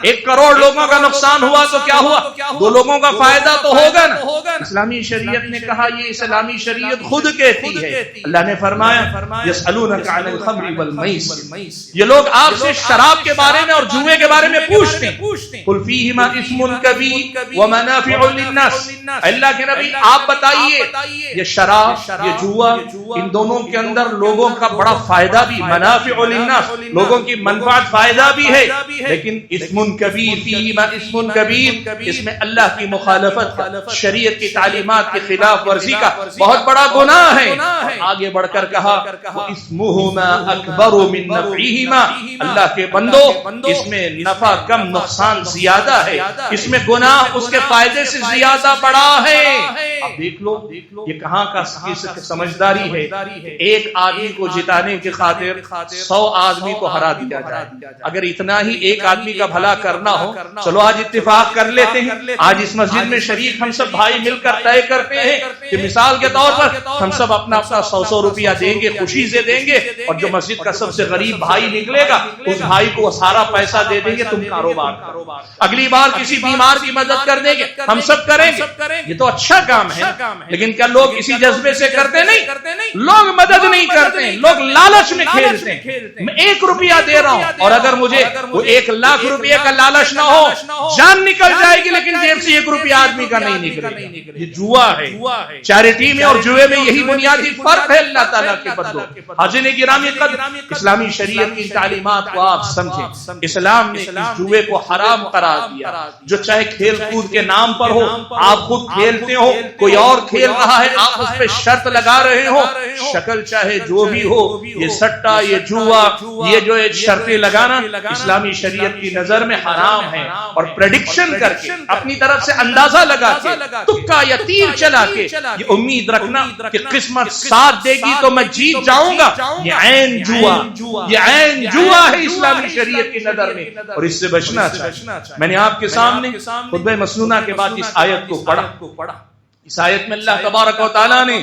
1 کروڑ لوگوں کا نقصان ہوا تو کیا ہوا، 2 لوگوں کا فائدہ تو ہوگا نا۔ اسلامی شریعت نے کہا، یہ اسلامی شریعت خود کہتی ہے، اللہ نے فرمایا یسألونک عن الخمر والمیسر، یہ لوگ آپ سے شراب کے بارے میں اور جوئے کے بارے میں پوچھتے ہیں، قل فیہما اثم کبیر ومنافع للناس، اللہ کے نبی آپ بتائیے یہ شراب، یہ جوا، ان دونوں کے اندر لوگوں کا بڑا فائدہ بھی، منافع للناس، لوگوں کی منفعت فائدہ بھی ہے، لیکن اسم کبیر فیہما اسم کبیر، اس میں اللہ کی مخالفت کا، شریعت کی تعلیمات کی خلاف ورزی کا بہت بڑا گناہ ہے۔ آگے بڑھ کر کہا وَإِثْمُهُمَا أَكْبَرُ مِن نَفْعِهِمَا، اللہ کے بندو اس میں نفع کم نقصان زیادہ ہے، اس میں گناہ اس کے فائدے سے زیادہ بڑا ہے۔ اب دیکھ لو یہ کہاں کا سمجھداری ہے، ایک آدمی کو جتانے کی خاطر 100 آدمی کو ہرا دیا جائے۔ اگر اتنا ہی ایک آدمی کا بھلا کرنا ہو، چلو آج اتفاق کر لیتے ہیں، آج اس مسجد میں شریک ہم سب بھائی مل کر طے کرتے ہیں کہ مثال کے طور پر ہم سب اپنا اپنا 100 روپیہ دیں گے، خوشی سے دیں گے، اور جو مسجد کا سب سے غریب بھائی نکلے گا اس بھائی کو وہ سارا پیسہ دے دیں گے، تم کاروبار کرو، اگلی بار کسی بیمار کی مدد کر دیں گے، ہم سب کریں گے۔ یہ تو اچھا کام ہے، لیکن کیا لوگ اسی جذبے سے کرتے نہیں؟ لوگ مدد نہیں کرتے، لوگ لالچ میں کھیلتے ہیں۔ میں 1 روپیہ دے رہا ہوں اور اگر مجھے وہ 1 لاکھ روپیہ کا لالچ نہ ہو، جان نکل جائے گی لیکن جیب سے 1 روپیہ آدمی کا نہیں نکلے گا۔ یہ جوا ہے۔ چیریٹی میں اور جوے میں یہی بنیادی فرق ہے اللہ تعالیٰ کے بندوں۔ حاضرین گرامی قدر، اسلامی شریعت کی تعلیمات کو آپ سمجھیں۔ اسلام نے اس جوے کو حرام قرار دیا، جو چاہے کھیل کود کے نام پر ہو، آپ خود کھیلتے ہو، کوئی اور کھیل رہا ہے، آپ اس پہ شرط لگا رہے ہو، شکل چاہے جو بھی ہو، یہ سٹا، یہ جوا، یہ جو شرطیں لگانا اسلامی شریعت کی نظر میں حرام ہے۔ اور پریڈکشن کر کے، اپنی طرف سے اندازہ لگا کے، تکا یا تیر چلا کے یہ امید رکھنا کہ قسمت ساتھ دے گی تو میں جیت جاؤں گا، یہ عین جوا، یہ عین جوا ہے اسلامی شریعت کی نظر میں، اور اس سے بچنا چاہیے۔ میں نے آپ کے سامنے خطبہ مسنونہ کے بعد اس آیت کو پڑھا۔ اس آیت میں اللہ تبارک و تعالیٰ نے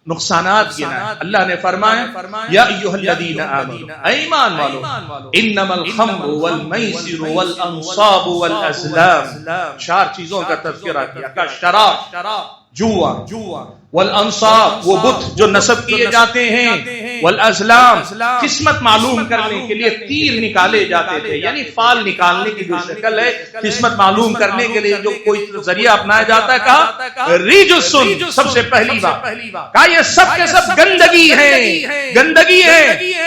نقصانات گنا۔ اللہ نے فرمایا یا ایھا الذین آمنوا، اے ایمان والو، انما الخمر والمیسر والانصاب والازلام، 4 چیزوں کا تذکرہ کیا، کہ شراب، جوا، والانصاب وہ بت جو نصب کیے جاتے ہیں، والازلام قسمت معلوم کرنے کے لیے تیر نکالے جاتے تھے، یعنی فال نکالنے کی جو شکل ہے، قسمت معلوم کرنے کے لیے جو کوئی ذریعہ اپنایا جاتا ہے، کہا ریجسن، سب سے پہلی بات کہا یہ سب کے سب گندگی ہے، گندگی ہے۔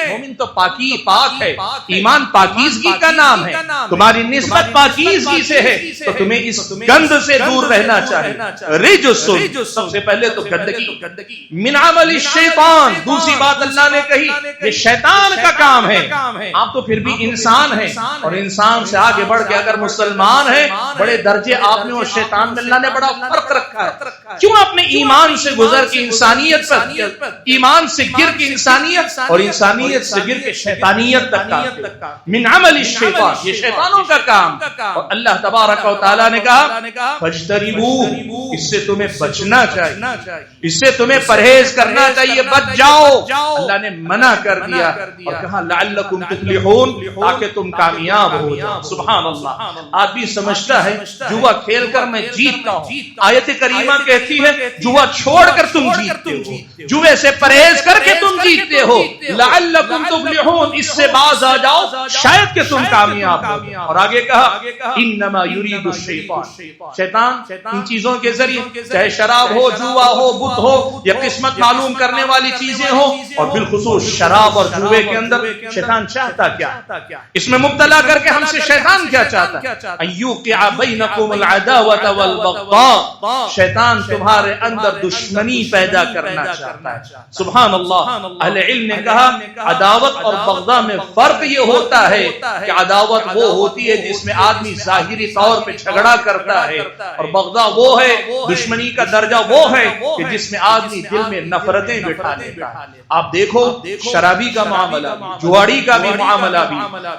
مومن تو پاک ہے، ایمان پاکیزگی کا نام ہے، تمہاری نسبت پاکیزگی سے ہے تو تمہیں اس گند سے دور رہنا چاہیے۔ ریجسن سب سے پہلے تو گندگی، من عمل الشیطان، دوسری بات اللہ نے کہی یہ شیطان کا کام ہے۔ آپ تو پھر بھی انسان ہیں، اور انسان سے آگے بڑھ کے اگر مسلمان ہیں، بڑے درجے آپ نے اور شیطان میں اللہ نے بڑا فرق رکھا ہے۔ کیوں اپنے ایمان سے گزر کے انسانیت پر، ایمان سے گر کے انسانیت، اور انسانیت سے گر کے شیطانیت تک کا، من عمل الشیطان، یہ شیطانوں کا کام۔ اور اللہ تبارک و تعالیٰ نے کہا فاجتنبوہ، اس سے تمہیں بچنا چاہیے، اس سے تمہیں پرہیز کرنا چاہیے، بچ جاؤ۔ اللہ نے منع کر دیا اور کہا لعلکم تفلحون، تاکہ تم کامیاب ہو جاؤ۔ سبحان اللہ، آدمی سمجھتا ہے جوا کھیل کر میں جیتتا ہوں، آیت کریمہ کہتی ہے جوا چھوڑ کر تم جیتتے ہو، جوے سے پرہیز کر کے تم جیتتے ہو، لعلکم تفلحون، اس سے باز آ جاؤ شاید کہ تم کامیاب ہو۔ اور آگے کہا انما یرید الشیطان، شیطان ان چیزوں کے ذریعے، چاہے شراب ہو، جوا ہو، بت ہو، یا قسمت معلوم کرنے والی چیزیں ہو، اور بالخصوص شراب اور جوے کے اندر شیطان چاہتا کیا، اس میں مبتلا کر کے ہم سے شیطان کیا چاہتا ہے، ایوقع بینکم العداوۃ والبغضاء، شیطان تمہارے اندر دشمنی پیدا کرنا چاہتا ہے۔ سبحان اللہ، اہل علم نے کہا عداوت اور بغضاء میں فرق یہ ہوتا ہے کہ عداوت وہ ہوتی ہے جس میں آدمی ظاہری طور پہ جھگڑا کرتا ہے، اور بغضاء وہ ہے، دشمنی کا درجہ وہ ہے کہ جس میں آدمی دل میں نفرتیں بٹھا لیتا ہے۔ آپ دیکھو شرابی کا معاملہ بھی، جواری کا بھی معاملہ بھی،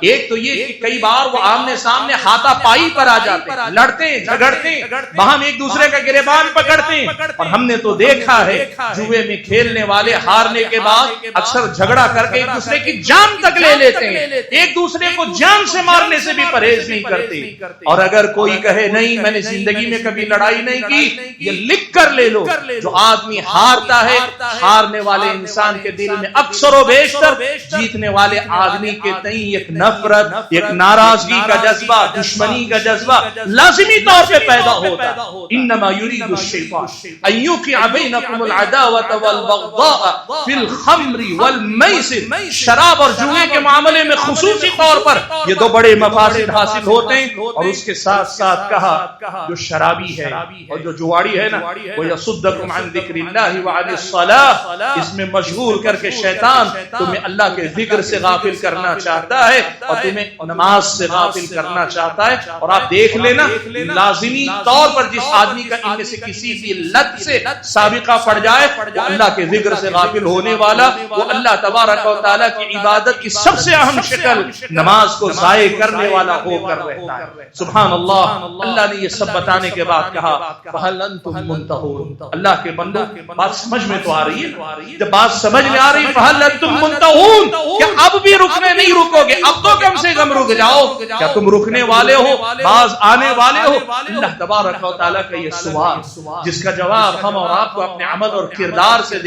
ایک تو یہ کہ کئی بار وہ آمنے سامنے ہاتھا پائی پر آ جاتے ہیں، لڑتے ہیں، جھگڑتے ہیں، باہم ایک دوسرے کا گریبان پکڑتے ہیں، اور ہم نے تو دیکھا ہے جوے میں کھیلنے والے ہارنے کے بعد اکثر جھگڑا کر کے ایک دوسرے کی جان تک لے لیتے ہیں، ایک دوسرے کو جان سے مارنے سے بھی پرہیز نہیں کرتے۔ اور اگر کوئی کہے نہیں میں نے زندگی میں کبھی لڑائی نہیں کی، یہ لکھ کر لے لو، جو آدمی ہارتا ہے، ہارنے والے انسان کے دل میں اکثر و بیشتر جیتنے والے آدمی کے تئیں ایک نفرت، ایک ناراضگی کا جذبہ، دشمنی کا جذبہ لازمی طور پہ پیدا ہوتا ہے۔ انما یرید الشیطان الشیطان ان یوقع بینکم العداوۃ والبغضاء فی الخمر والمیسر، شراب اور جوئے کے معاملے میں خصوصی طور پر یہ دو بڑے مفاسد حاصل ہوتے ہیں، اور اس کے ساتھ ساتھ کہا جو شرابی ہے اور جو جواڑی ہے نا، وَيَصُدَّكُمْ عَنْ ذِكْرِ اللَّهِ وَعَنِ الصَّلَاةِ، اس میں مشغول کر کے شیطان تمہیں اللہ کے ذکر سے غافل کرنا چاہتا ہے اور تمہیں نماز سے غافل کرنا چاہتا ہے۔ اور آپ دیکھ لینا لازمی طور پر جس آدمی کا ان میں سے کسی بھی لت سے سابقہ پڑ جائے وہ اللہ کے ذکر سے غافل ہونے والا، وہ اللہ تبارک و تعالیٰ کی عبادت کی سب سے اہم شکل نماز کو ضائع کرنے والا ہو کر رہتا ہے۔ سبحان اللہ، اللہ نے یہ سب بتانے کے بعد کہا فَهَلْ أَنْتُمْ مُنْتَهُونَ، اللہ کے بندو بات سمجھ میں تو آ رہی ہے؟ جب بات سمجھ میں آ رہی فَهَلْ أَنْتُمْ مُنْتَهُونَ، کیا اب بھی رکنے نہیں رکو گے؟ اب تو کم سے کم رک جاؤ، کیا تم رکنے والے ہو، باز آنے والے ہو؟ اللہ تبارک و تعالیٰ کا یہ سوال جس کا جواب ہم اور آپ کو اپنے عمل اور کردار سے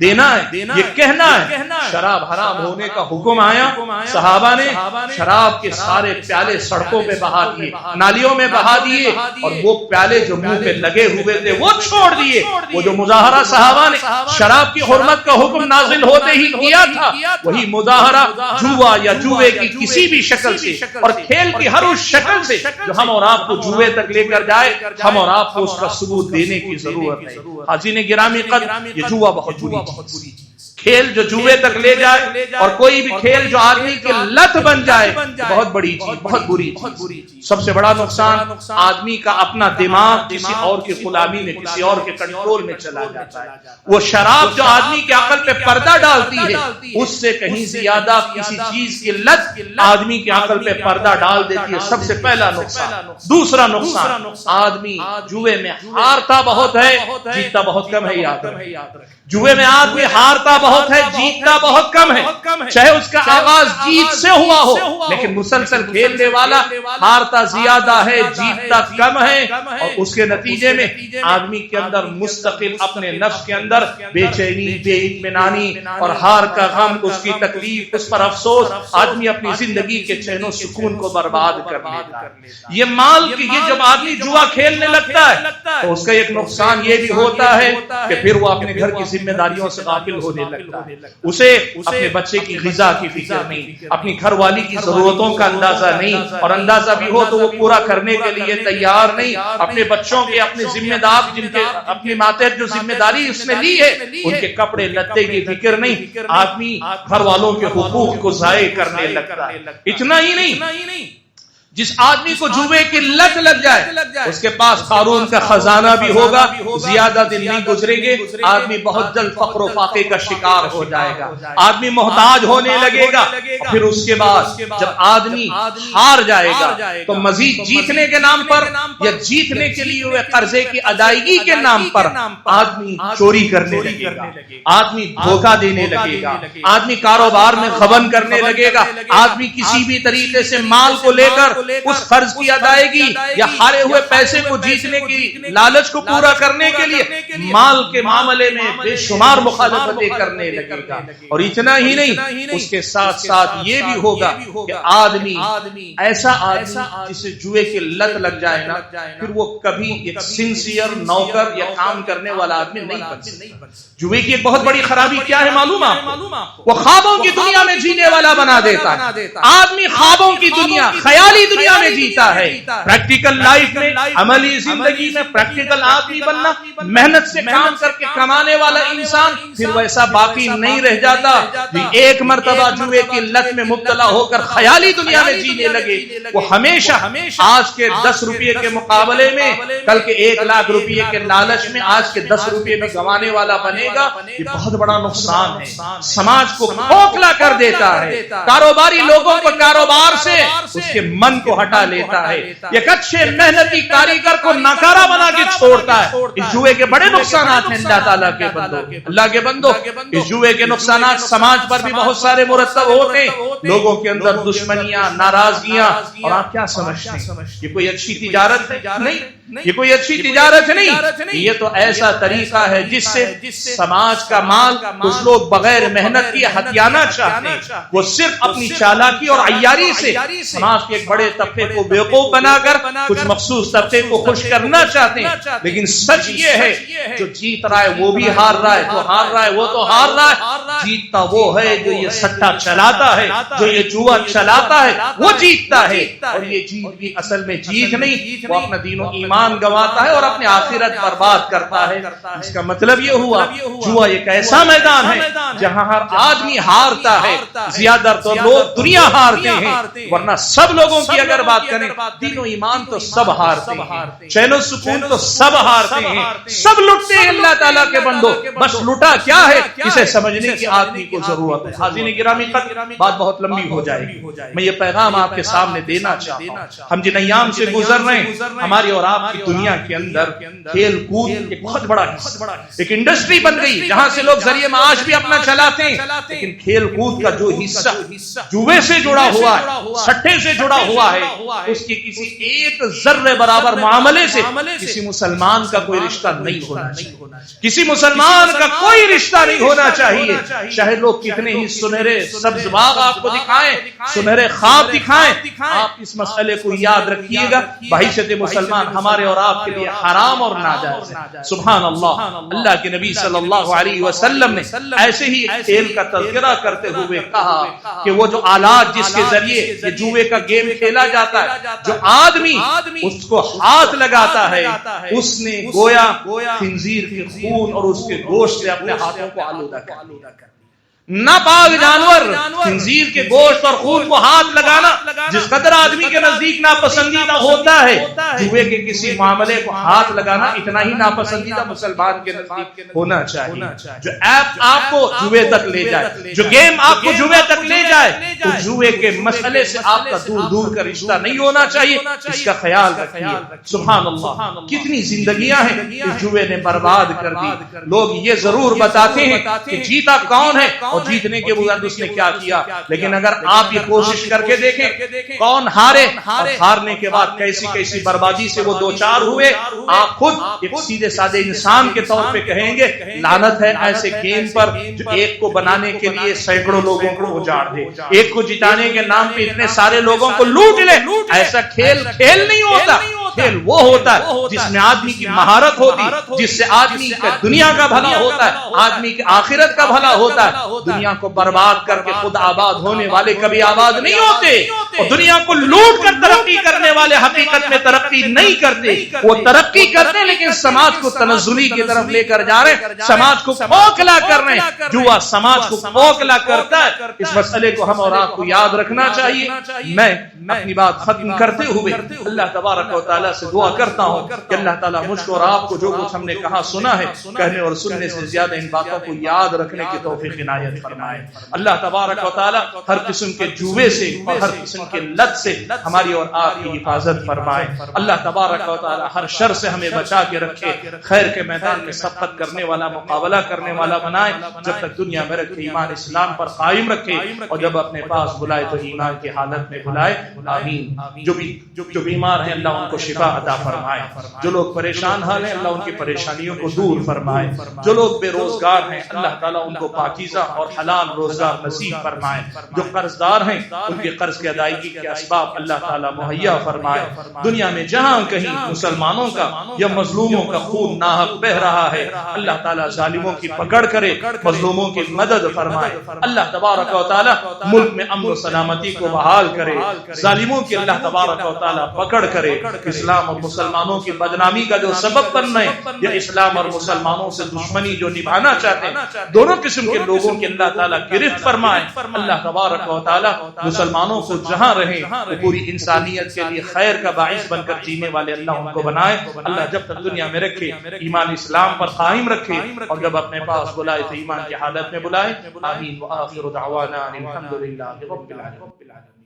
دینا ہے، یہ کہنا ہے شراب حرام ہونے کا حکم آیا، صحابہ نے شراب کے سارے پیالے سڑکوں پہ بہا دیے، نالیوں میں بہا دیے، اور وہ پیالے جو منہ پہ لگے ہوئے تھے وہ چھوڑ دیے۔ وہ جو مظاہرہ صحابہ نے شراب کی حرمت کا حکم نازل ہوتے ہی کیا تھا، وہی مظاہرہ جوا یا جوے کی کسی بھی شکل سے اور کھیل کی ہر اس شکل سے جو ہم اور آپ کو جوے تک لے کر جائے، ہم اور آپ کو اس کا ثبوت دینے کی ضرورت ہے۔ حاضرین گرامی قدر، یہ جوا بہت بری چیز، کھیل جو جوے تک لے جائے اور کوئی بھی کھیل جو آدمی کی لت بن جائے بہت بڑی چیز، بہت بری چیز۔ سب سے بڑا نقصان آدمی کا اپنا دماغ کسی اور کی غلامی میں، کسی اور کے کنٹرول میں چلا جاتا ہے۔ وہ شراب جو آدمی کی عقل پہ پردہ ڈالتی ہے، اس سے کہیں زیادہ کسی چیز کی لت آدمی کی عقل پہ پردہ ڈال دیتی ہے۔ سب سے پہلا نقصان۔ دوسرا نقصان، آدمی جوے میں ہارتا بہت ہے، جیتتا بہت کم ہے۔ یاد رکھیں، جوے میں آدمی ہارتا بہت ہے، جیتتا بہت کم ہے۔ چاہے اس کا آغاز جیت سے ہوا ہو، لیکن مسلسل کھیلنے والا ہارتا زیادہ ہے، جیتتا کم ہے، اور اس کے نتیجے میں آدمی کے اندر مستقل اپنے نفس کے اندر بے چینی، بے اطمینانی اور ہار کا غم، اس کی تکلیف، اس پر افسوس، آدمی اپنی زندگی کے چین و سکون کو برباد کر لیتا ہے۔ یہ مال کی، یہ جب آدمی جوا کھیلنے لگتا ہے تو اس کا ایک نقصان یہ بھی ہوتا ہے کہ پھر وہ اپنے گھر کی ذمہ داریوں سے غافل ہونے لگتا ہے۔ اسے اپنے بچے کی غذا کی فکر نہیں، اپنی گھر والی کی ضرورتوں کا اندازہ نہیں، اور اندازہ بھی ہو تو وہ پورا کرنے کے لیے تیار نہیں۔ اپنے بچوں کے، اپنے ذمہ دار، جن کے اپنی ماتحت جو ذمہ داری اس نے لی ہے، ان کے کپڑے لتے کی فکر نہیں۔ آدمی گھر والوں کے حقوق کو ضائع کرنے لگتا ہے۔ اتنا ہی نہیں، جس آدمی کو جوے کی لت لگ جائے اس کے پاس قارون کا خزانہ بھی ہوگا، زیادہ دن نہیں گزریں گے، آدمی بہت جلد فقر و فاقے کا شکار ہو جائے گا، آدمی محتاج ہونے لگے گا۔ پھر اس کے بعد جب آدمی ہار جائے گا تو مزید جیتنے کے نام پر یا جیتنے کے لیے ہوئے قرضے کی ادائیگی کے نام پر آدمی چوری کرنے لگے گا، آدمی دھوکہ دینے لگے گا، آدمی کاروبار میں غبن کرنے لگے گا، آدمی کسی بھی طریقے سے مال کو لے کر اس قرض کی ادائیگی یا ہارے ہوئے پیسے کو جیتنے کی لالچ کو پورا کرنے کے لیے مال کے معاملے میں بے شمار مخالفتیں کرنے لگے گا۔ اور اتنا ہی نہیں، اس کے ساتھ ساتھ یہ بھی ہوگا کہ آدمی ایسا آدمی جسے جوئے کی لت لگ جائے نا، پھر وہ کبھی ایک سنسیئر نوکر یا کام کرنے والا آدمی نہیں بن سکتا۔ جوئے کی ایک بہت بڑی خرابی کیا ہے معلوم آپ؟ وہ خوابوں کی دنیا میں جینے والا بنا دیتا ہے۔ آدمی خوابوں کی دنیا، خیالی دنیا میں جیتا ہے۔ پریکٹیکل لائف میں، عملی زندگی میں پریکٹیکل آدمی بننا، محنت سے کام کر کے کمانے والا انسان پھر ویسا باقی نہیں رہ جاتا۔ ایک مرتبہ جوئے کی لت میں مبتلا ہو کر خیالی دنیا میں جینے لگے، وہ ہمیشہ آج کے 10 روپے کے مقابلے میں کل کے 1 لاکھ روپے کے لالچ میں آج کے 10 روپے میں گوانے والا بنے گا۔ یہ بہت بڑا نقصان ہے، سماج کو کھوکھلا کر دیتا ہے، کاروباری لوگوں کو کاروبار سے اس کے من کو ہٹا لیتا ہے، ایک اچھے محنتی کاریگر کو ناکارہ بنا کے چھوڑتا ہے۔ اس جوئے کے بڑے نقصانات ہیں اللہ تعالیٰ کے بندو، اللہ کے بندو، اس جوئے کے نقصانات سماج پر بھی بہت سارے مرتب ہوتے ہیں، لوگوں کے اندر دشمنیاں، ناراضگیاں، اور آپ کیا سمجھتے ہیں یہ کوئی اچھی تجارت ہے؟ نہیں، یہ کوئی اچھی تجارت نہیں، یہ تو ایسا طریقہ ہے جس سے سماج کا مال کچھ لوگ بغیر محنت کی ہتھیانا چاہتے ہیں، وہ صرف اپنی چالاکی اور عیاری سے سماج کے ایک بڑے طبقے کو بیوقوف بنا کر کچھ مخصوص طبقے کو خوش کرنا چاہتے ہیں، لیکن سچ یہ ہے جو جیت رہا ہے وہ بھی ہار رہا ہے، جو ہار رہا ہے وہ تو ہار رہا ہے، جیتتا وہ ہے جو یہ سٹا چلاتا ہے، جو یہ جوا چلاتا ہے وہ جیتتا ہے، اور یہ جیت بھی اصل میں جیت نہیں، وہ اپنا دین و ایمان گنواتا ہے اور اپنی آخرت برباد کرتا ہے۔ اس کا مطلب یہ ہوا جوا ایک ایسا میدان ہے جہاں ہر آدمی ہارتا ہے، زیادہ تر لوگ دنیا ہارتے ہیں، ورنہ سب لوگوں کی اگر بات کریں دین و ایمان تو سب ہارتے ہیں، چین و سکون تو سب ہارتے ہیں، سب لٹتے ہیں اللہ تعالیٰ کے بندوں، بس لٹا کیا ہے اسے سمجھنے کی آدمی کو ضرورت ہے۔ حاضرین گرامی بات بہت لمبی ہو جائے گی، میں یہ پیغام آپ کے سامنے دینا چاہتا ہوں، ہم جن ایام سے گزر رہے ہیں ہماری اور آپ کی دنیا کے اندر کھیل کود ایک بہت بڑا حصہ، ایک انڈسٹری بن گئی جہاں سے لوگ ذریعہ معاش بھی اپنا چلاتے ہیں، لیکن کھیل کود کا جو حصہ جوے سے جڑا ہوا ہے، سٹے سے جڑا ہوا ہے، اس کی کسی ایک ذرے برابر معاملے سے کسی مسلمان کا کوئی رشتہ نہیں ہونا چاہیے، کسی مسلمان کا کوئی رشتہ نہیں ہونا چاہیے، چاہے لوگ کتنے ہی سنہرے سبز باغ آپ کو دکھائیں، سنہرے خواب دکھائیں، آپ اس مسئلے کو یاد رکھیے گا بحیثیت مسلمان ہمارے اور آپ کے لیے حرام اور ناجائز ہے۔ سبحان اللہ، اللہ کے نبی صلی اللہ علیہ وسلم نے ایسے ہی ایک کھیل کا تذکرہ کرتے ہوئے کہا کہ وہ جو آلات جس کے ذریعے یہ جوے کا گیم کھیلا جاتا ہے، جو آدمی اس کو ہاتھ لگاتا ہے اس نے گویا خنزیر کے خون اور اس کے گوشت سے اپنے ہاتھوں کو آلودہ کر دیا۔ ناپاک جانور خنزیر کے گوشت اور خون کو ہاتھ لگانا جس قدر آدمی کے نزدیک ناپسندیدہ ہوتا ہے، جوے کے کسی معاملے کو ہاتھ لگانا اتنا ہی ناپسندیدہ مسلمان کے نزدیک ہونا چاہیے۔ جو ایپ آپ کو جوے تک لے جائے، جو گیم آپ کو جوے تک لے جائے، اس جوے کے مسئلے سے آپ کا دور دور کا رشتہ نہیں ہونا چاہیے، اس کا خیال رکھیے۔ سبحان اللہ، کتنی زندگیاں ہیں اس جوے نے برباد کر دی۔ لوگ یہ ضرور بتاتے ہیں کہ جیتا کون ہے اور جیتنے کے بعد اس نے کیا کیا، لیکن اگر آپ یہ کوشش کر کے دیکھیں کون ہارے اور ہارنے کے بعد کیسی کیسی بربادی سے وہ دوچار ہوئے، آپ خود ایک سیدھے سادے انسان کے طور پہ کہیں گے لعنت ہے ایسے گیم پر جو ایک کو بنانے کے لیے سینکڑوں لوگوں کو اجاڑ دے، ایک کو جتانے کے نام پہ اتنے سارے لوگوں کو لوٹ لے۔ ایسا کھیل نہیں ہوتا، کھیل وہ ہوتا ہے جس میں آدمی کی مہارت ہوتی، جس سے آدمی کا دنیا کا بھلا ہوتا ہے، آدمی کی آخرت کا بھلا ہوتا ہے۔ دنیا کو برباد کر کے خود آباد ہونے والے کبھی آباد نہیں ہوتے، اور دنیا کو لوٹ کر ترقی کرنے والے حقیقت میں ترقی نہیں کرتے۔ وہ ترقی کرتے لیکن سماج کو تنزلی کی طرف لے کر جا رہے، سماج کو کھوکھلا کر رہے ہیں، جوا سماج کو کھوکھلا کرتا ہے۔ اس مسئلے کو ہم اور آپ کو یاد رکھنا چاہیے۔ میں اپنی بات ختم کرتے ہوئے اللہ تبارک و تعالیٰ سے دعا کرتا ہوں کہ اللہ تعالیٰ مجھ کو اور آپ کو جو کچھ ہم نے کہا سنا ہے، کہنے اور سننے سے زیادہ ان باتوں کو یاد رکھنے کی توفیق عنایت فرمائے۔ اللہ تبارک و تعالیٰ ہر قسم کے جوے سے اور ہر قسم کے لت سے ہماری اور آپ کی حفاظت فرمائے۔ اللہ تبارک و تعالیٰ ہر شر سے ہمیں بچا کے رکھے، خیر کے میدان میں سبقت کرنے والا، مقابلہ کرنے والا بنائے، جب تک دنیا میں رکھے ایمان اسلام پر قائم رکھے، اور جب اپنے پاس بلائے تو ایمان کی حالت میں بلائے۔ آمین۔ جو بیمار ہیں اللہ ان کو شفا عطا فرمائے، جو لوگ پریشان حال ہیں اللہ ان کی پریشانیوں کو دور فرمائے، جو لوگ بے روزگار ہیں اللہ تعالیٰ ان کو پاکیزہ اور حلال روزگار نصیب فرمائے، جو قرض دار ہیں ان کے قرض کی ادائیگی کے اسباب اللہ تعالیٰ مہیا فرمائے۔ دنیا میں جہاں کہیں مسلمانوں کا یا مظلوموں کا خون ناحق بہ رہا ہے اللہ تعالیٰ ظالموں کی پکڑ کرے، مظلوموں کی مدد فرمائے۔ اللہ تبارک و تعالیٰ ملک میں امن و سلامتی کو بحال کرے، ظالموں کی اللہ تبارک و تعالیٰ پکڑ کرے، اسلام اور مسلمانوں کی بدنامی کا جو سبب بن رہے ہیں یا اسلام اور مسلمانوں سے دشمنی جو نبھانا چاہتے ہیں، دونوں قسم کے لوگوں کی اللہ تعالیٰ گرفت فرمائے۔ اللہ تبارک و تعالیٰ مسلمانوں کو جہاں رہیں وہ پوری انسانیت کے لیے خیر کا باعث بن کر جینے والے اللہ ان کو بنائے۔ اللہ جب تک دنیا میں رکھے ایمان اسلام پر قائم رکھے، اور جب اپنے پاس بلائے تو ایمان کی حالت میں بلائے۔ آمین۔ وآخر دعوانا الحمد للہ رب العالمین۔